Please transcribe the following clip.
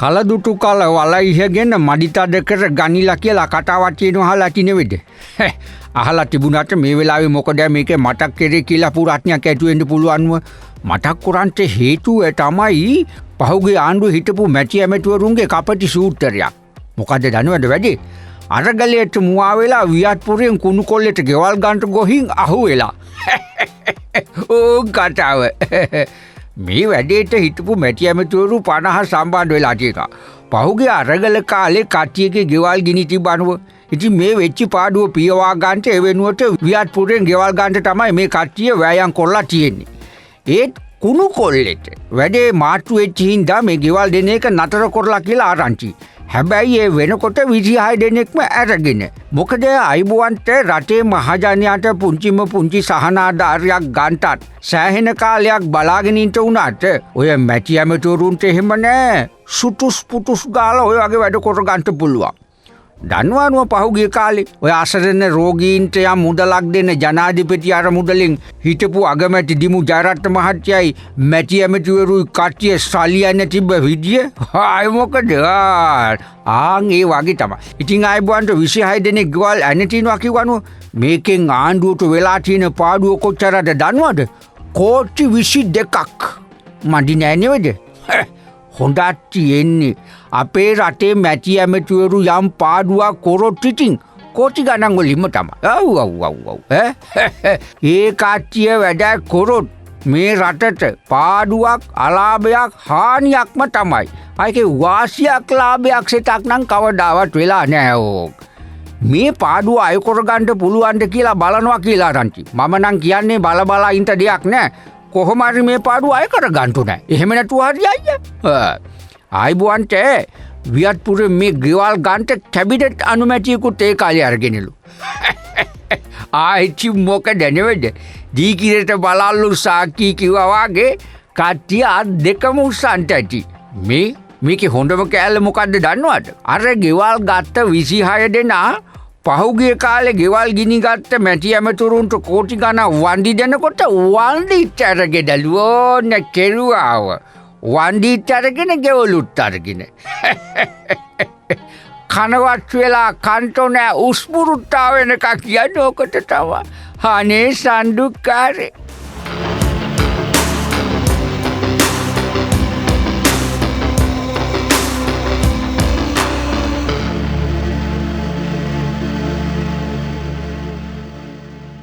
කලදුටු කල වලයිහගෙන මඩිතදකර ගනිලා කියලා කතාවක් තියෙනවා අහලා තිනෙවිද? අහලා තිබුණාට මේ වෙලාවේ මොකද මේක මතක් කරේ කියලා පුරාඥයක් ඇතු වෙන්න පුළුවන්ව මතක් කරන්ට හේතුව තමයි පහුගිය ආණ්ඩුවේ හිටපු මැටි ඇමතිවරුන්ගේ කපටි සූත්‍රයක්. මොකද දන්නවද වැඩි? අරගලයට මුවා වෙලා වියත්පුරයෙන් කුණු කොල්ලෙට ගෙවල් ගන්නට ගොහින් අහුවෙලා. ඕ කතාව. මේ වැඩේට හිටපු මැටි ඇමතිවරු 50 සම්බන්ධ වෙලා තියෙනවා. පහුගිය අරගල කාලේ කට්ටියගේ ගෙවල් ගිනි තිබනව. ඉතින් මේ වෙච්ච පාඩුව පියවා ගන්නට ඒ වෙනුවට වියත්පුරයෙන් ගෙවල් ගන්නට තමයි මේ කට්ටිය වෑයම් කරලා තියෙන්නේ. ඒත් කුණු කොල්ලෙට වැඩේ මාට්ටු වෙච්ච හින්දා මේ ගෙවල් දෙන එක නතර කරලා කියලා ආරංචි. හැබැයි ඒ වෙනකොට 26 දෙනෙක්ම ඇරගෙන. මොකද අයිබුවන්ට රටේ මහජනයාට පුංචි සහනාධාරයක් ගන්නටත් සෑහෙන කාලයක් බලාගෙන ඉන්න උනාට ඔය මැටි ඇමතිවරුන්ට එහෙම නෑ. සුටුස් පුටුස් ගාලා ඔය වගේ වැඩ කර ගන්න පුළුවන්. දන්නවනුව පහුගිය කාලේ ඔය අසරණ රෝගීන්ට යම් මුදලක් දෙන ජනාධිපති අර මුදලින් හිටපු අගමැති දිමු ජයරත්න මහත්තයයි මැටි ඇමතිවරුයි කට්ටිය සල්ලියන්න තිබ්බ විදිය ආයි මොකද ආන් ඒ වගේ තමයි. ඉතින් ආයිබුවන්ට 26 දෙනෙක් ගෙවල් ඇන තිනවා කිව්වනු මේකෙන් ආණ්ඩුවට වෙලා තියෙන පාඩුව කොච්චරද දන්නවද? කෝටි 22ක්. මඩි නෑ නේද? හොඳට තියෙන්නේ අපේ රටේ මැටි ඇමතිවරු යම් පාඩුවක් කරොත් ඉතින් කෝටි ගණන් වලින්ම තමයි. ඔව්. ඒ කට්ටිය වැඩ කරොත් මේ රටට පාඩුවක් අලාභයක් හානියක්ම තමයි. ඒකේ වාසියක් ලාභයක් සිතක් නම් කවදාවත් වෙලා නෑ ඕක. මේ පාඩුව අය කරගන්න පුළුවන්ද කියලා බලනවා කියලා රන්ටි. මම නම් කියන්නේ බල ඉන්න දෙයක් නෑ. කොහොම හරි මේ පාඩුව අය කරගන්න නෑ. එහෙම නැතුව හරියයි. ආයිබුවන්ට වියත්පුරේ මේ ගෙවල් ගන්නට කැබිනට් අනුමැතියකුත් ඒ කාලේ අරගෙනලු. ආයිචි මොකද නෙවෙද? දීකිරට බලල්ලු සාකි කිව්වා වගේ කට්ටිය අත් දෙකම උස්සන්ට ඇති. මේකේ හොඳම කෑල්ල මොකද්ද දන්නවද? අර ගෙවල් ගත්ත 26 දෙනා පහුගිය කාලේ ගෙවල් ගිනි ගත්ත මැටි ඇමතුරුන්ට කෝටි ගණන් වන්දි දෙනකොට වන්දිත් අරගෙනලු ඕන කෙරුවාව. වන්දිත් අරගෙන ගෙවලුත් අරගෙන. කනවත් වෙලා කන්ටෝ නෑ උස්පුරුත්තා වෙනකක් කියන්නේ ඕකට තමයි. අනේ සම්දුක්කාරේ.